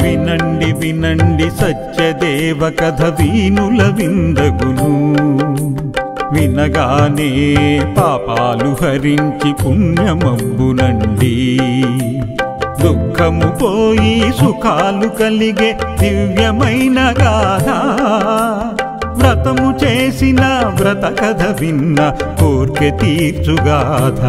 వినండి వినండి సత్యదేవ కథ వీనుల విందగును. వినగానే పాపాలు హరించి పుణ్యమబ్బునండి. దుఃఖము పోయి సుఖాలు కలిగే దివ్యమైన గాథ. వ్రతము చేసిన వ్రత కథ విన్న కోర్కె తీర్చుగాథ.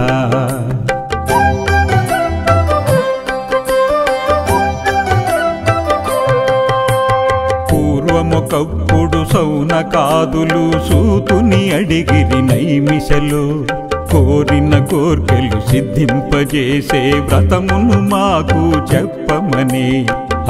పూర్వమొకప్పుడు సౌనకాదులు సూతుని అడిగిరి నైమిషలో. కోరిన కోర్కెలు సిద్ధింపజేసే వ్రతమును మాకు చెప్పమని.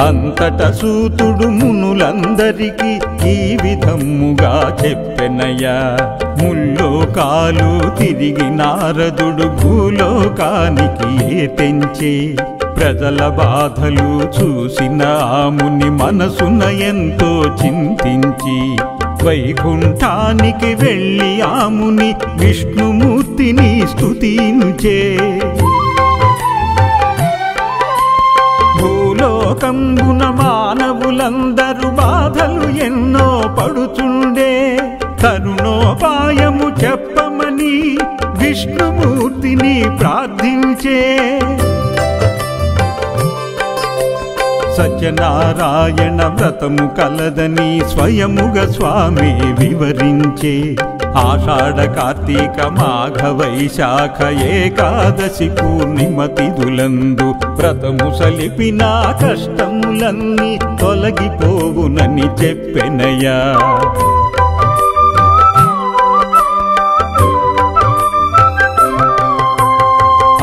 అంతట సూతుడు మునులందరికీ ఈ విధముగా చెప్పెనయ్యా. ముల్లోకాలు తిరిగి నారదుడు భూలోకానికి తెంచే. ప్రజల బాధలు చూసిన ఆముని మనసున ఎంతో చింతించి వైకుంఠానికి వెళ్ళి ఆముని విష్ణుమూర్తిని స్తుతించే. భూలోకంబున మానవులందరూ బాధలు ఎన్నో పడుచుండే. తరుణోపాయము చెప్పమని విష్ణుమూర్తిని ప్రార్థించే. సత్యనారాయణ వ్రతము కలదని స్వయముగా స్వామి వివరించే. ఆషాఢ కార్తీక మాఘ వైశాఖ ఏకాదశి పూర్ణిమ తిథులందు వ్రతము సలిపిన కష్టములన్నీ తొలగిపోవునని చెప్పెనయ్యా.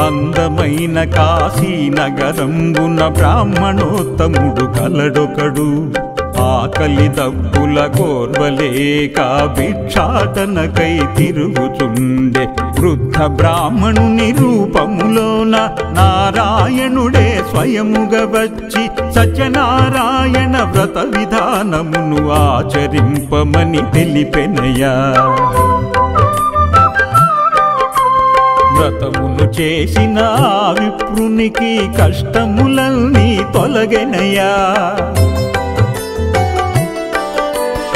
అందమైన కాశీనగరంబున బ్రాహ్మణోత్తముడు కలడొకడు. ఆకలి దప్పుల కోర్వలేక భిక్షాటనకై తిరుగుచుండే. వృద్ధ బ్రాహ్మణుని రూపములోన నారాయణుడే స్వయముగా వచ్చి సత్యనారాయణ వ్రత విధానమును ఆచరింపమని తెలిపెనయ్యా. వ్రతమును చేసిన విప్రునికి కష్టములన్నీ తొలగెనయ్యా.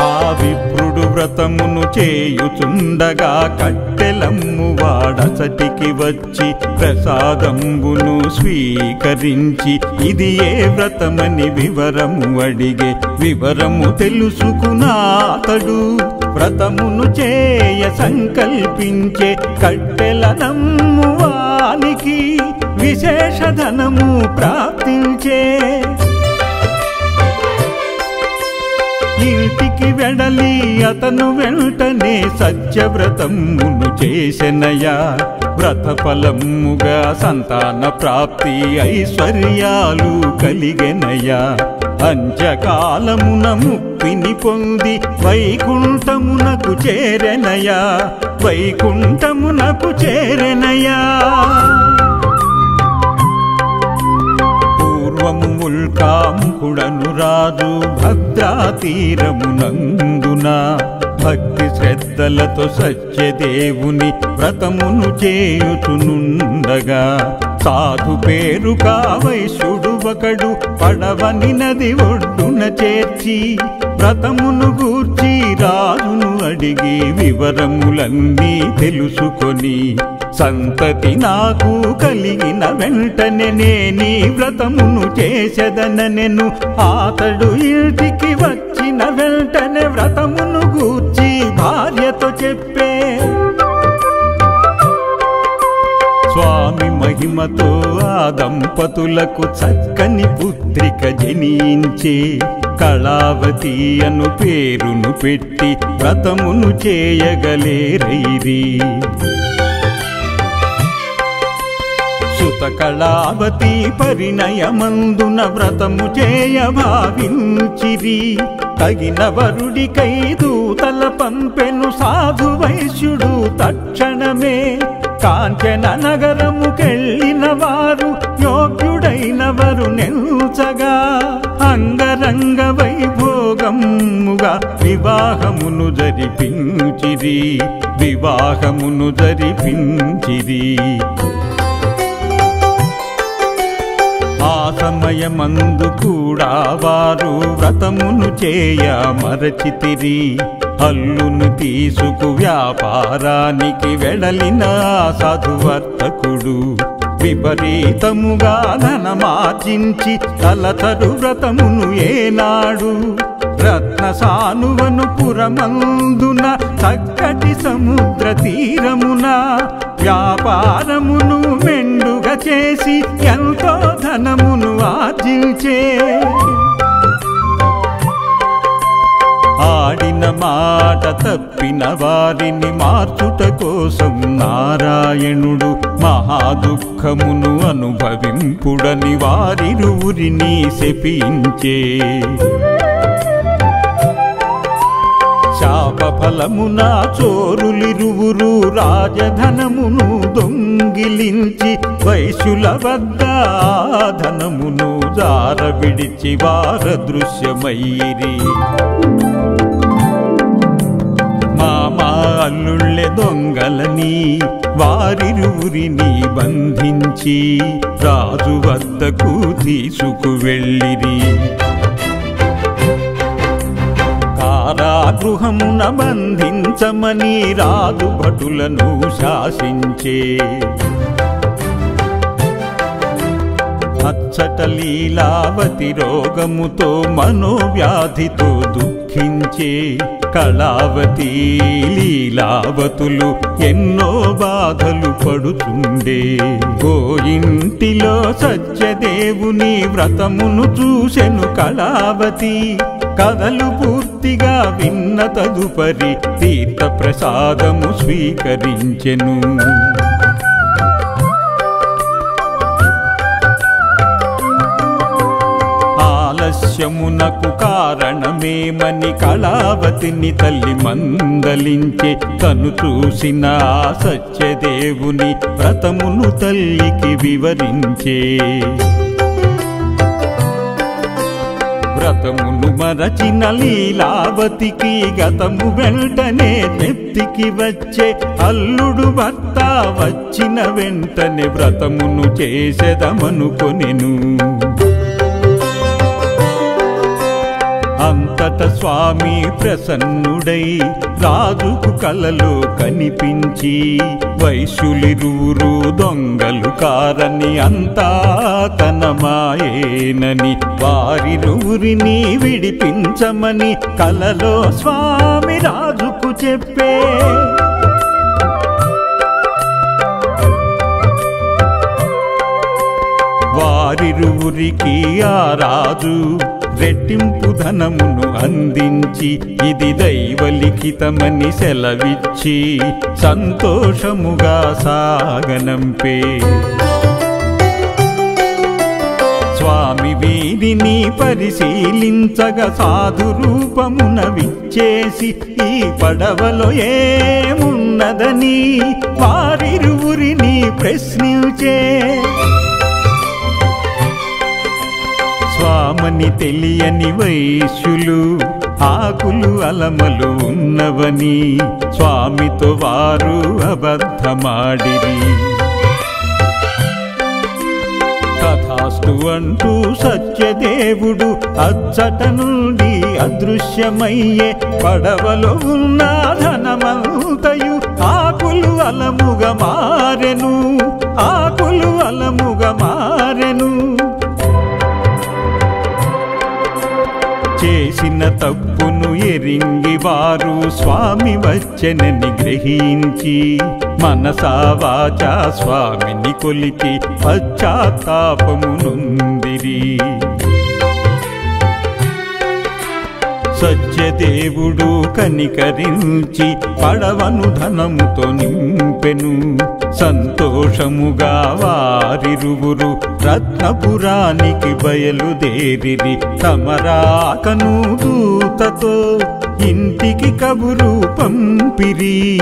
ఆ విప్రుడు వ్రతమును చేయుచుండగా కట్టెలమ్ము వాడసటికి వచ్చి ప్రసాదంబును స్వీకరించి ఇది ఏ వ్రతమని వివరము అడిగే. వివరము తెలుసుకున్నాతడు వ్రతమును చేయ సంకల్పించే. కట్టెల నమ్మువానికి విశేష ధనము ప్రాప్తించే. ఇంటికి వెడలి అతను వెంటనే సత్యవ్రతమును చేసెనయ్యా. వ్రత ఫలముగా సంతాన ప్రాప్తి ఐశ్వర్యాలు కలిగెనయ్యా. అంత్యకాలమున ముక్తిని పొంది వైకుంఠమునకు చేరెనయ్యా. వైకుంఠమునకు చేరెనయ్యా. పూర్వము ఉల్కాముఖుడను రాజు భద్రా తీరమునందున భక్తి శ్రద్ధలతో సత్యదేవుని వ్రతమును చేయుచునుండగా సాధు పేరుగా వైశ్యుడు ఒకడు పడవని నది ఒడ్డున చేర్చి వ్రతమును గూర్చి రాజును అడిగి వివరములన్నీ తెలుసుకొని సంతతి నాకు కలిగిన వెంటనే నేనీ వ్రతమును చేసెదనెను. అతడు ఇంటికి వచ్చిన వెంటనే వ్రతమును గూర్చి భార్యతో చెప్పే. స్వామి మహిమతో ఆ దంపతులకు చక్కని పుత్రిక జనించే. కళావతి అను పేరును పెట్టి వ్రతమును చేయగలేరైరి. సుత కళావతి పరిణయమందున వ్రతము చేయ భావించిరి. తగిన వరుడికై దూతల పంపెను సాధు వైశ్యుడు తక్షణమే. కాంచన నగరముకెళ్ళిన వారు యోగ్యుడైన వరునెంచగా అంగరంగ వైభోగముగా వివాహమును జరిపించిరి. వివాహమును జరిపించిరి. ఆ సమయమందు కూడా వారు వ్రతమును చేయ మరచితిరి. హల్లును తీసుకు వ్యాపారానికి వెడలిన సాధువర్తకుడు విపరీతముగా ధనమార్జించి తలతరు వ్రతమును ఏనాడు. రత్నసానువను పురమందున చక్కటి సముద్ర తీరమున వ్యాపారమును మెండుగా చేసి ఎంతో ధనమును ఆర్జించే. ఆడిన మాట తప్పిన వారిని మార్చుట కోసం నారాయణుడు మహాదుఃఖమును అనుభవింపుడని వారిరువురిని శపించే. శాప ఫలమున చోరులిరువురు రాజధనమును దొంగిలించి వైశ్యుల వద్ద ధనమును జార విడిచి వారదృశ్యమయ్యిరి. మామా అల్లుళ్ళె దొంగలని వారిరువురిని బంధించి రాజు వద్దకు తీసుకువెళ్ళిరి. కారాగృహమున బంధించమని రాజు భటులను శాసించే. అచ్చట లీలావతి రోగముతో మనోవ్యాధితో దుఃఖించే. కళావతి లీలావతులు ఎన్నో బాధలు పడుతుండే. గోయింటిలో సత్యదేవుని వ్రతమును చూసెను కళావతి. కథలు పూర్తిగా విన్న తదుపరి తీర్థ ప్రసాదము స్వీకరించెను. ఆలస్యమునకు కారణమేమని కళావతిని తల్లి మందలించే. తను చూసిన సత్యదేవుని వ్రతమును తల్లికి వివరించే. వ్రతమును మరచిన లీలావతికి గతము వెంటనే నెత్తికి వచ్చే. అల్లుడు భర్త వచ్చిన వెంటనే వ్రతమును చేసెదమనుకొనెను. అంతట స్వామి ప్రసన్నుడై రాజుకు కలలో కనిపించి వైశ్యులిరువురు దొంగలు కారని అంతా తన మాయేనని వారిరువురిని విడిపించమని కలలో స్వామి రాజుకు చెప్పే. వారిరువురికి ఆ రాజు రెట్టింపు ధనమును అందించి ఇది దైవలిఖితమని సెలవిచ్చి సంతోషముగా సాగనంపే. స్వామి వీరిని పరిశీలించగా సాధు రూపమున విచ్చేసి ఈ పడవలో ఏమున్నదని వారిరువురిని ప్రశ్నించే. స్వామని తెలియని వైశ్యులు ఆకులు అలమలు ఉన్నవని స్వామితో వారు అబద్ధమాడిరి. తథాస్తు అంటూ సత్యదేవుడు అచ్చట నుండి అదృశ్యమయ్యే. పడవలో ఉన్న ధనమంతయు ఆకులు అలముగా మారెను. ఆకులు అలముగా మారెను. చేసిన తప్పును ఎరింగి వారు స్వామి వచ్చెనని గ్రహించి మనసా వాచా స్వామిని కొలిచి పశ్చాత్తాపము నొందిరి. సత్యదేవుడు కనికరించి పడవను ధనముతో నింపెను. సంతోషముగా వారిరువురు రత్నపురానికి బయలుదేరిరి. తమరాకను దూతతో ఇంటికి కబురు పంపిరి.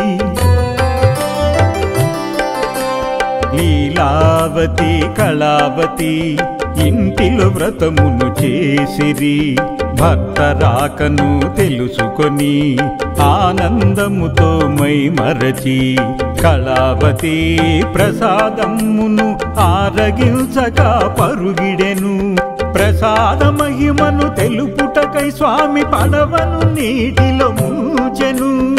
లీలావతి కళావతి ఇంటిలో వ్రతమును చేసిరి. భర్త రాకను తెలుసుకొని ఆనందముతో మైమరచి కళావతి ప్రసాదమును ఆరగించక పరుగిడెను. ప్రసాద మహిమను తెలుపుటకై స్వామి పడవను నీటిలో ముంచెను.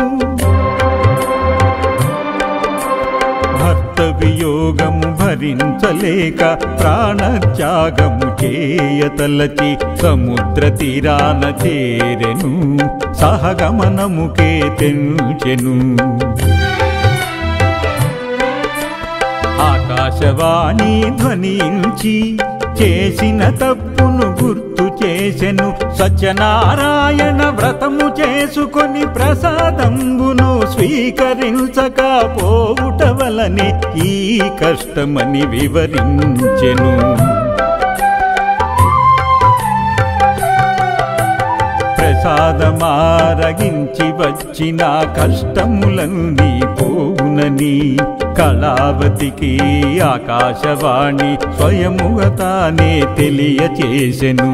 భర్త వియోగము భరించలేక ప్రాణత్యాగము చేయతలచి సముద్ర తీరాన చేరెను. సహగమనముకే తెంచెను. ఆకాశవాణి ధ్వనించి చేసిన తప్పును గుర్తు చేసెను. సత్యనారాయణ వ్రతము చేసుకొని ప్రసాదంబును స్వీకరించక పోవుట వలనే ఈ కష్టమని వివరించెను. ప్రసాదమారగించి వచ్చిన కష్టములన్నీ పోవునని కళావతికి ఆకాశవాణి స్వయముగా తానే తెలియచేసెను.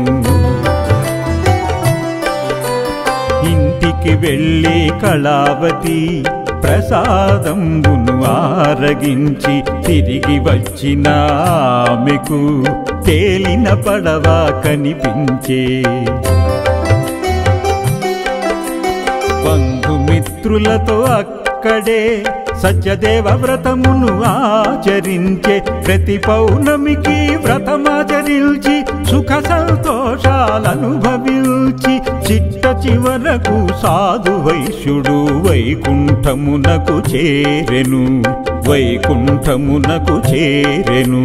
ఇంటికి వెళ్ళి కళావతి ప్రసాదంబును ఆరగించి తిరిగి వచ్చిన ఆమెకు తేలిన పడవ కనిపించే. బంధుమిత్రులతో అక్కడే సత్యదేవ వ్రతమును ఆచరించే. ప్రతి పౌర్ణమికి వ్రతమాచరించి సుఖ సంతోషాలనుభవించి చిట్ట చివరకు సాధు వైశ్యుడు వైకుంఠమునకు చేరెను. వైకుంఠమునకు చేరెను.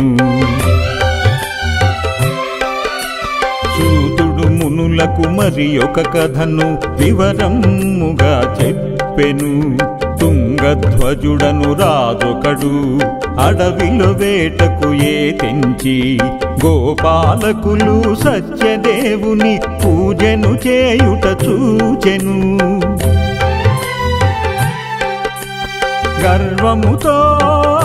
సూతుడు మునులకు మరి ఒక కథను వివరముగా చెప్పెను. తుంగధ్వజుడను రాజొకడు అడవిలో వేటకు తెంచి గోపాలకులు సత్యదేవుని పూజను చేయుట చూచెను. గర్వముతో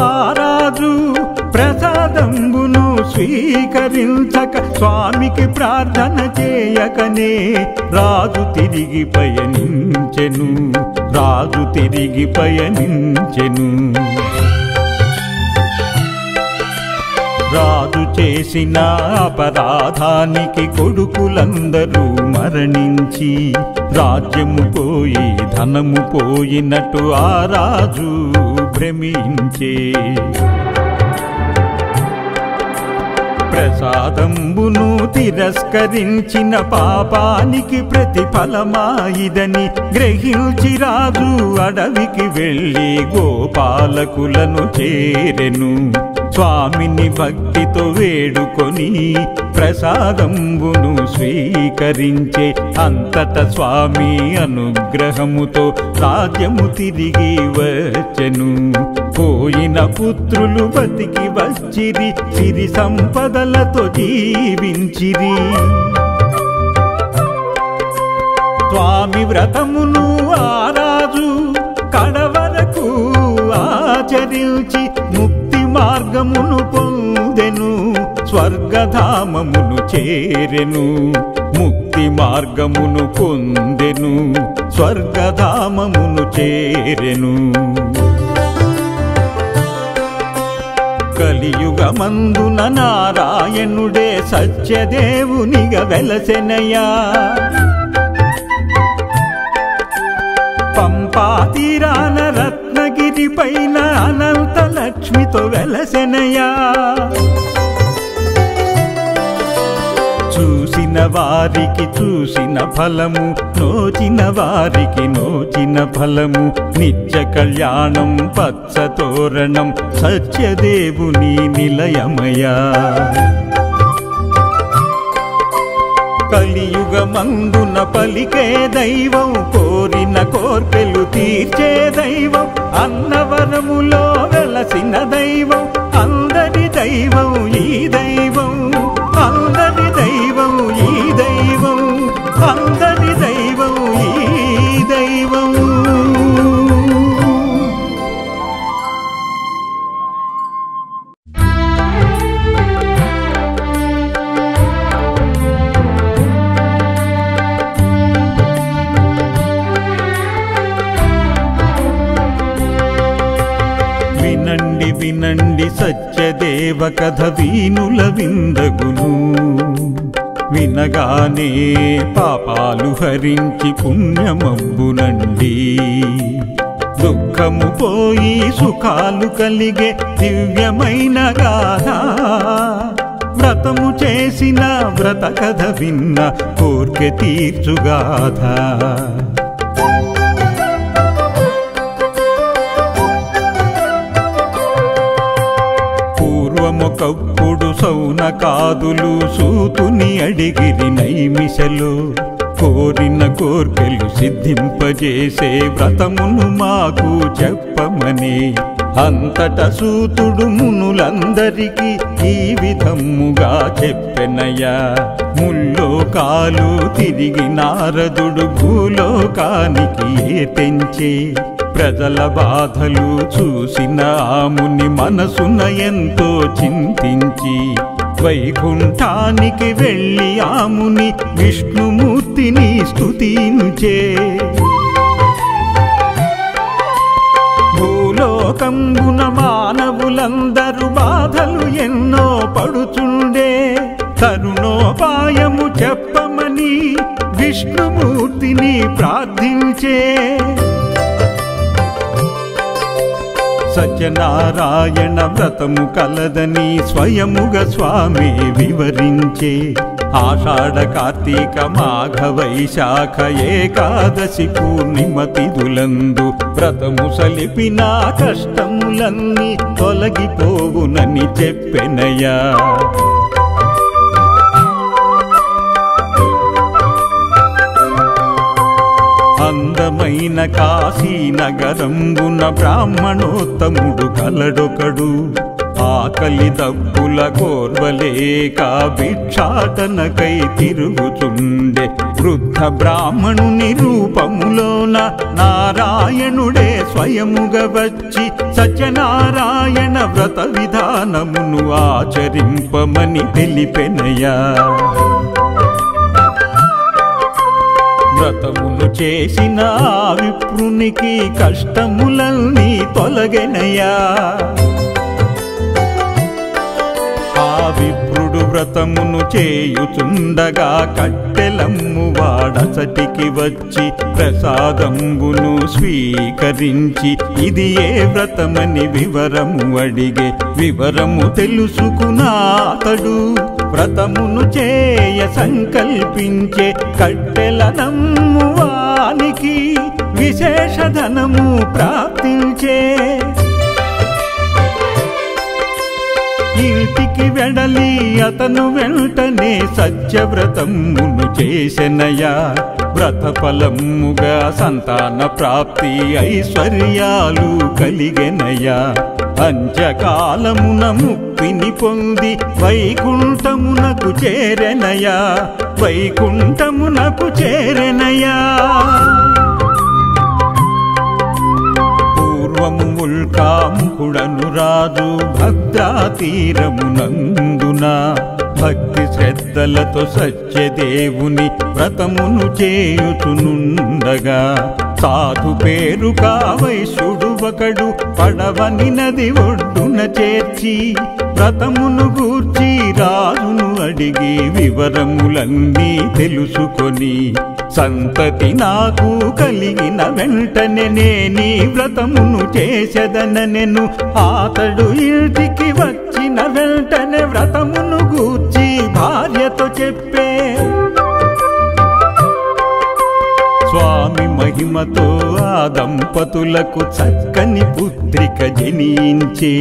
ఆరాజు ప్రసాదంబును స్వీకరించక స్వామికి ప్రార్థన చేయకనే రాజు తిరిగి పయనించెను. రాజు తిరిగి పయనించెను. రాజు చేసిన అపరాధానికి కొడుకులందరూ మరణించి రాజ్యము పోయి ధనము పోయినట్టు ఆ రాజు భ్రమించే. ప్రసాదంబును తిరస్కరించిన పాపానికి ప్రతిఫలమాయిదని గ్రహించి రాజు అడవికి వెళ్ళి గోపాలకులను చేరెను. స్వామిని భక్తితో వేడుకొని ప్రసాదంబును స్వీకరించే. అంతట స్వామి అనుగ్రహముతో రాజ్యము తిరిగి వచ్చెను. పోయిన పుత్రులు బతికి వచ్చిరి. సిరి సంపదలతో జీవించిరి. స్వామి వ్రతమును ఆరాజు కడవరకు ఆచరించి ముక్తి మార్గమును పొందెను. స్వర్గధామమును చేరెను. ముక్తి మార్గమును పొందెను. స్వర్గధామమును చేరెను. కలియుగమందున నారాయణుడే సత్యదేవునిగా వెలసెనయా. పంపా తీరాన రత్నగిరి పైన అనంత లక్ష్మితో వెలసెనయా. చూసిన వారికి చూసిన ఫలము, నోచిన వారికి నోచిన ఫలము. నిత్య కళ్యాణం పచ్చ తోరణం సత్యదేవుని నిలయమయా. కలియుగమందున పలికే దైవం, కోరిన కోర్కెలు తీర్చే దైవం, అన్నవరములో వెలసిన దైవం, అందరి దైవం ఈ దైవం, అందరి దైవం ఈ దైవం, అందరి దైవం ఈ దైవం. సత్యదేవ కథ వీనుల విందగును వినగానే పాపాలు హరించి పుణ్యమబ్బునండి దుఃఖము పోయి సుఖాలు కలిగే దివ్యమైన గాథ వ్రతము చేసిన వ్రత కథ విన్న కోర్కె తీర్చుగాథ పూర్వమొకప్పుడు సౌనకాదులు సూతుని అడిగిరి నైమిషలో కోరిన కోర్కెలు సిద్ధింపజేసే వ్రతమును మాకు చెప్పమని అంతట సూతుడు మునులందరికీ ఈ విధముగా చెప్పెనయ్యా ముల్లోకాలు తిరిగి నారదుడు భూలోకానికి తెంచే ప్రజల బాధలు చూసిన ఆముని మనసున ఎంతో చింతించి వైకుంఠానికి వెళ్ళి ఆముని విష్ణుమూర్తిని స్తుతించే భూలోకంబున మానవులందరూ బాధలు ఎన్నో పడుచుండే తరుణోపాయము చెప్పమని విష్ణుమూర్తిని ప్రార్థించే సత్యనారాయణ వ్రతము కలదని స్వయముగా స్వామి వివరించే ఆషాఢ కార్తీక మాఘ వైశాఖ ఏకాదశి పూర్ణిమ తిథులందు వ్రతము సలిపిన కష్టములన్నీ తొలగిపోవునని చెప్పెనయ్యా అందమైన కాశీ నగరంబున బ్రాహ్మణోత్తముడు కలడొకడు ఆకలి దప్పుల కోర్వలేక భిక్షాటనకై తిరుగుచుండే వృద్ధ బ్రాహ్మణుని రూపములోన నారాయణుడే స్వయముగా వచ్చి సత్యనారాయణ వ్రత విధానమును ఆచరింపమని తెలిపెనయ్యా వ్రతమును చేసిన విప్రునికి కష్టములన్నీ తొలగెనయ్యా ఆ విప్రుడు వ్రతమును చేయుచుండగా కట్టెలమ్ము వాడసటికి వచ్చి ప్రసాదంబును స్వీకరించి ఇది ఏ వ్రతమని వివరము అడిగే వివరము తెలుసుకున్నాతడు వ్రతమును చేయ సంకల్పించే కట్టెల నమ్మువానికి విశేష ధనము ప్రాప్తించే ఇంటికి వెడలి అతను వెంటనే సత్యవ్రతమును చేసెనయ్యా వ్రత ఫలముగా సంతాన ప్రాప్తి ఐశ్వర్యాలు కలిగెనయ్యా అంత్యకాలమున ముక్తిని పొంది వైకుంఠమునకు చేరెనయ్యా వైకుంఠమునకు చేరెనయ్యా పూర్వము ముల్కాముకుడను రాజు భద్రా తీరమునందున భక్తి శ్రద్ధలతో సత్యదేవుని వ్రతమును చేయుచునుండగా సాధు పేరుగా వైశ్యుడు ఒకడు పడవని నది ఒడ్డున చేర్చి వ్రతమును గూర్చి రాజును అడిగి వివరములన్నీ తెలుసుకొని సంతతి నాకు కలిగిన వెంటనే నేనీ వ్రతమును చేసెదనెను అతడు ఇంటికి వచ్చిన వెంటనే వ్రతమును గూర్చి భార్యతో చెప్పే స్వామి మహిమతో ఆ దంపతులకు చక్కని పుత్రిక జనించే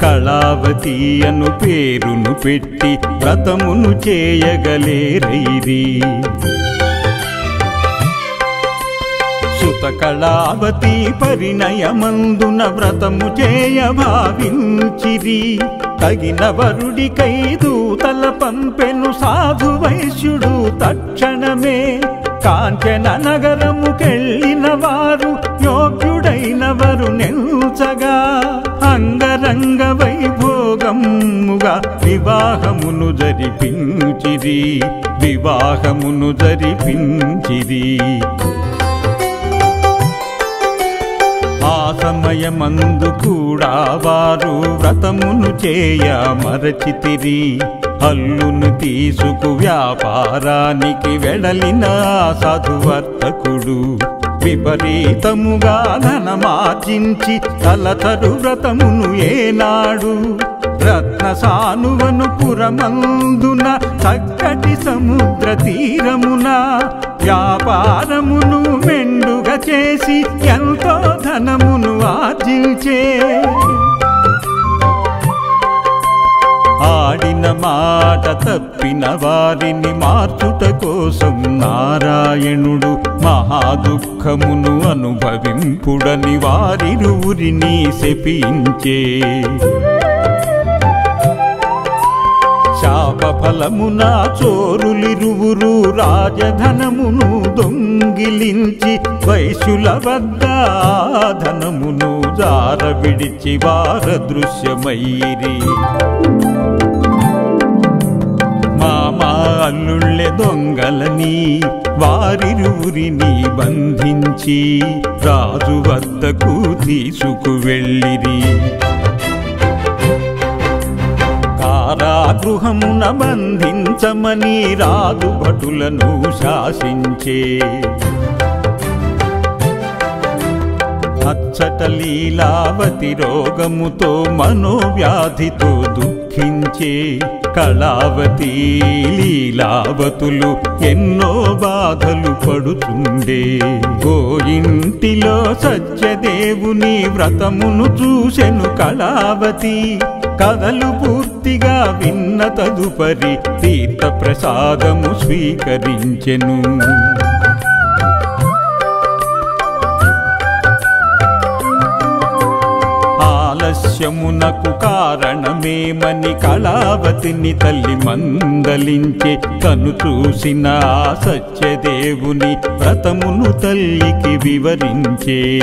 కళావతి అను పేరును పెట్టి వ్రతమును చేయగలేరైరి సుత కళావతి పరిణయమందున వ్రతము చేయ భావించిరి తగిన వరుడికై దూతల పంపెను సాధు వైశ్యుడు తక్షణమే కాంచన నగరముకెళ్ళిన వారు యోగ్యుడైనవరు నెల్చగా అంగరంగ వైభోగముగా వివాహమును జరిపించిరి వివాహమును జరిపించిరి ఆ సమయమందు కూడా వారు వ్రతమును చేయ మరచితిరి. హల్లును తీసుకు వ్యాపారానికి వెడలిన సాధువర్తకుడు విపరీతముగా ధనమార్జించి తలతరు వ్రతమును ఏనాడు. రత్నసానువను పురమందున చక్కటి సముద్ర తీరమున వ్యాపారమును మెండుగా చేసి ఎంతో ధనమును ఆర్జించే. ఆడిన మాట తప్పిన వారిని మార్చుట కోసం నారాయణుడు మహాదుఃఖమును అనుభవింపుడని వారిరువురిని శపించే. శాప ఫలమున చోరులిరువురు రాజధనమును దొంగిలించి వైశ్యుల వద్ద ధనమును జార విడిచి వారదృశ్యమయ్యిరి. మామా అల్లుళ్ళె దొంగలని వారిరువురిని బంధించి రాజు వద్దకు తీసుకువెళ్ళిరి. కారాగృహమున బంధించమని రాజు భటులను శాసించే. అచ్చట లీలావతి రోగముతో మనోవ్యాధితో దుఃఖించే. కళావతి లీలావతులు ఎన్నో బాధలు పడుతుండే. గోయింటిలో సత్యదేవుని వ్రతమును చూసెను కళావతి. కథలు పూర్తిగా విన్న తదుపరి తీర్థ ప్రసాదము స్వీకరించెను. ఆలస్యమునకు కారణమేమని కళావతిని తల్లి మందలించే. తను చూసిన సత్యదేవుని వ్రతమును తల్లికి వివరించే.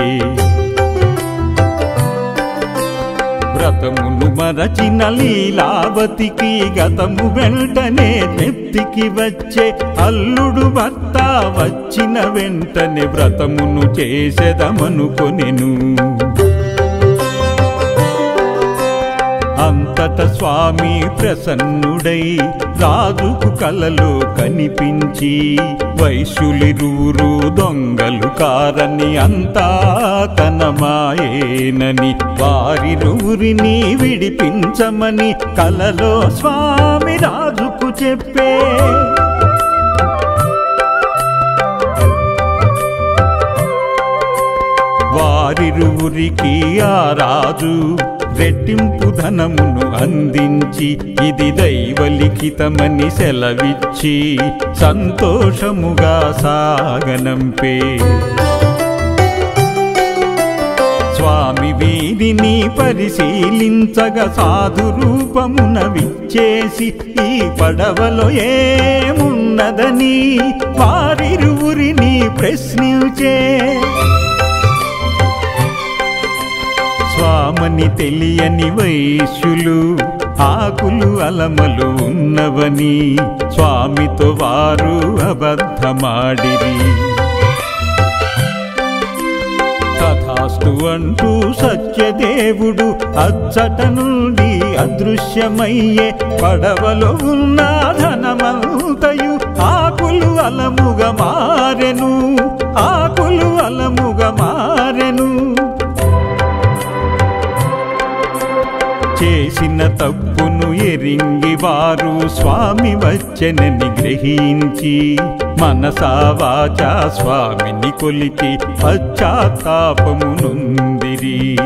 వ్రతమును మరచిన లీలావతికి గతము వెంటనే నెత్తికి వచ్చే. అల్లుడు భర్త వచ్చిన వెంటనే వ్రతమును చేసెదమనుకొనెను. అంతట స్వామి ప్రసన్నుడై రాజుకు కలలో కనిపించి వైశ్యులిరువురు దొంగలు కారని అంతా తన మాయేనని వారిరువురిని విడిపించమని కలలో స్వామి రాజుకు చెప్పే. వారిరువురికి ఆ రాజు రెట్టింపు ధనమును అందించి ఇది దైవలిఖితమని సెలవిచ్చి సంతోషముగా సాగనంపే. స్వామి వీరిని పరిశీలించగా సాధు రూపమున విచ్చేసి ఈ పడవలో ఏమున్నదని వారిరువురిని ప్రశ్నించే. స్వామని తెలియని వైశ్యులు ఆకులు అలమలు ఉన్నవని స్వామితో వారు అబద్ధమాడిరి. తథాస్తు అంటూ సత్యదేవుడు అచ్చట నుండి అదృశ్యమయ్యే. పడవలో ఉన్న ధనమంతయు ఆకులు అలముగా మారెను. ఆకులు అలముగా మారెను. చేసిన తప్పును ఎరింగి వారు స్వామి వచ్చెనని గ్రహించి మనసా వాచా స్వామిని కొలిచి పశ్చాత్తాపమునుందిరి.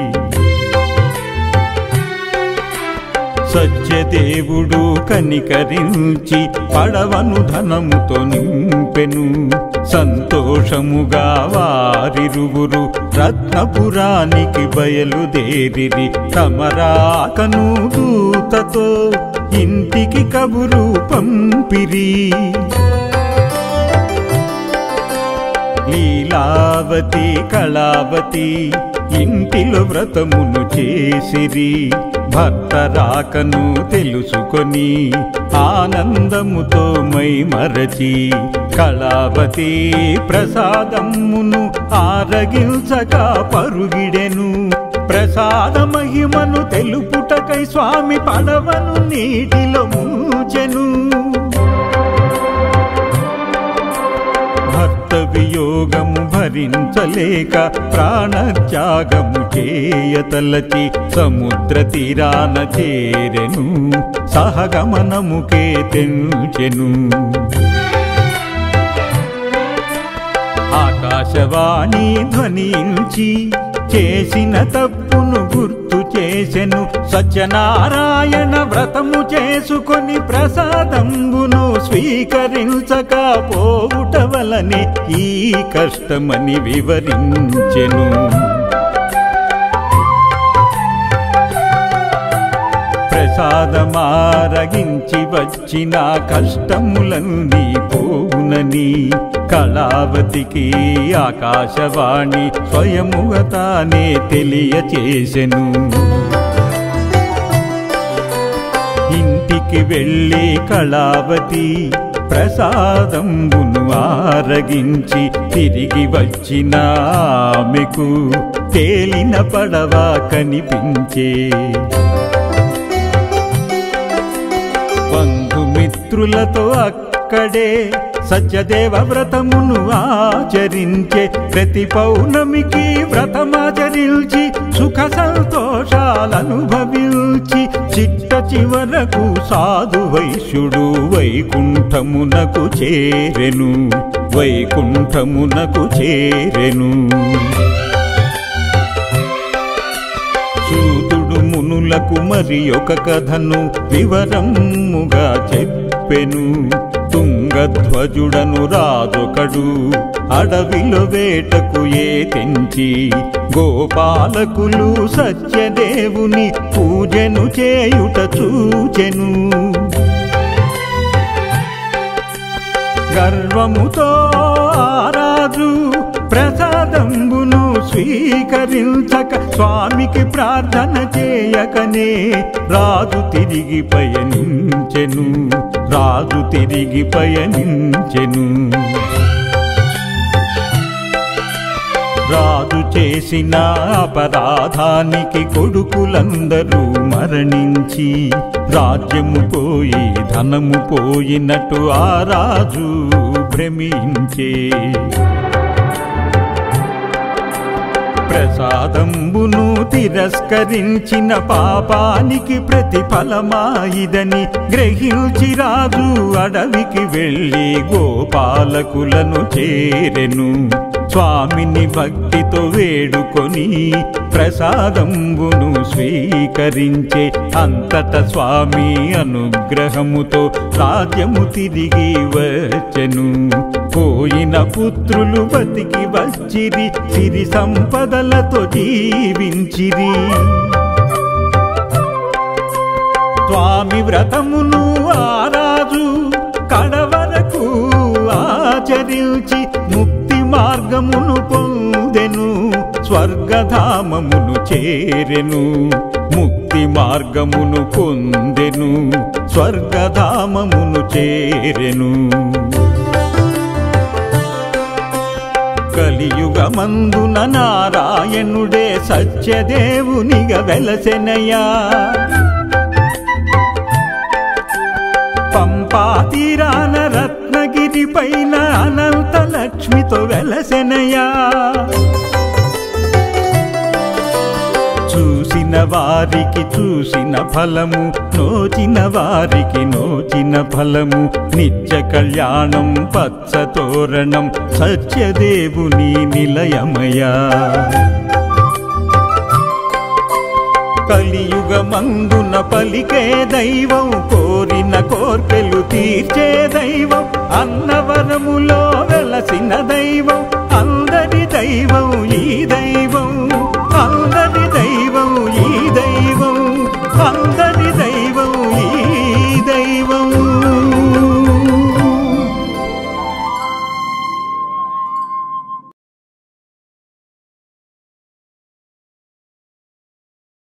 సత్యదేవుడు కనికరించి పడవను ధనముతో నింపెను. సంతోషముగా వారిరువురు రత్నపురానికి బయలుదేరిరి. తమరాకను దూతతో ఇంటికి కబురు పంపిరి. లీలావతి కళావతి ఇంటిలో వ్రతమును చేసిరి. భర్త రాకను తెలుసుకొని ఆనందముతో మైమరచి కళావతి ప్రసాదమును ఆరగించక పరుగిడెను. ప్రసాద మహిమను తెలుపుటకై స్వామి పడవను నీటిలో ముంచెను. భర్త వియోగము భరించలేక ప్రాణత్యాగము చేయతలచి సముద్ర తీరాన చేరెను. సహగమనముకే తెంచెను. ఆకాశవాణి ధ్వనించి చేసిన తప్పును గుర్తు చేసెను. సత్యనారాయణ వ్రతము చేసుకొని ప్రసాదంబును స్వీకరించక పోవుట వలనే ఈ కష్టమని వివరించెను. ప్రసాదమారగించి వచ్చిన కష్టములన్నీ పోవునని కళావతికి ఆకాశవాణి స్వయముగా తానే తెలియచేసెను. ఇంటికి వెళ్ళి కళావతి ప్రసాదంబును ఆరగించి తిరిగి వచ్చిన ఆమెకు తేలిన పడవ కనిపించే. బంధుమిత్రులతో అక్కడే సత్యదేవ వ్రతమును ఆచరించే. ప్రతి పౌర్ణమికి వ్రతమాచరించి సుఖ సంతోషాలనుభవించి చిట్ట చివరకు సాధు వైశ్యుడు వైకుంఠమునకు చేరెను. వైకుంఠమునకు చేరెను. సూతుడు మునులకు మరి ఒక కథను వివరముగా చెప్పెను. తుంగధ్వజుడను రాజొకడు అడవిలో వేటకు తెంచి గోపాలకులు సత్యదేవుని పూజను చేయుట చూచెను. గర్వముతో ఆరాజు ప్రసాదంబును స్వీకరించక స్వామికి ప్రార్థన చేయకనే రాజు తిరిగి పయనించెను. రాజు తిరిగి పయనించెను. రాజు చేసిన అపరాధానికి కొడుకులందరూ మరణించి రాజ్యము పోయి ధనము పోయినట్టు ఆ రాజు భ్రమించే. ప్రసాదంబును తిరస్కరించిన పాపానికి ప్రతిఫలమాయిదని గ్రహించి రాజు అడవికి వెళ్ళి గోపాలకులను చేరెను. స్వామిని భక్తితో వేడుకొని ప్రసాదంబును స్వీకరించే. అంతట స్వామి అనుగ్రహముతో రాజ్యము తిరిగి వచ్చెను. పోయిన పుత్రులు బతికి వచ్చిరి. సిరి సంపదలతో జీవించిరి. స్వామి వ్రతమును ఆరాజు కడవరకు ఆచరించి ముక్తి మార్గమును పొందెను. స్వర్గధామమును చేరెను. ముక్తి మార్గమును పొందెను. స్వర్గధామమును చేరెను. కలియుగమందున నారాయణుడే సత్యదేవునిగా వెలసెనయ్యా. పంపా తీరాన రత్నగిరి పైన అనంత లక్ష్మితో వెలసెనయ్యా. చూసిన వారికి చూసిన ఫలము, నోచిన వారికి నోచిన ఫలము. నిత్య కళ్యాణం పచ్చ తోరణం సత్యదేవుని నిలయమయా. కలియుగమందున పలికే దైవం, కోరిన కోర్కెలు తీర్చే దైవం, అన్నవరములో వెలసిన దైవం, అందరి దైవం ఈ దైవం, అందరి దైవం ఈ దైవం.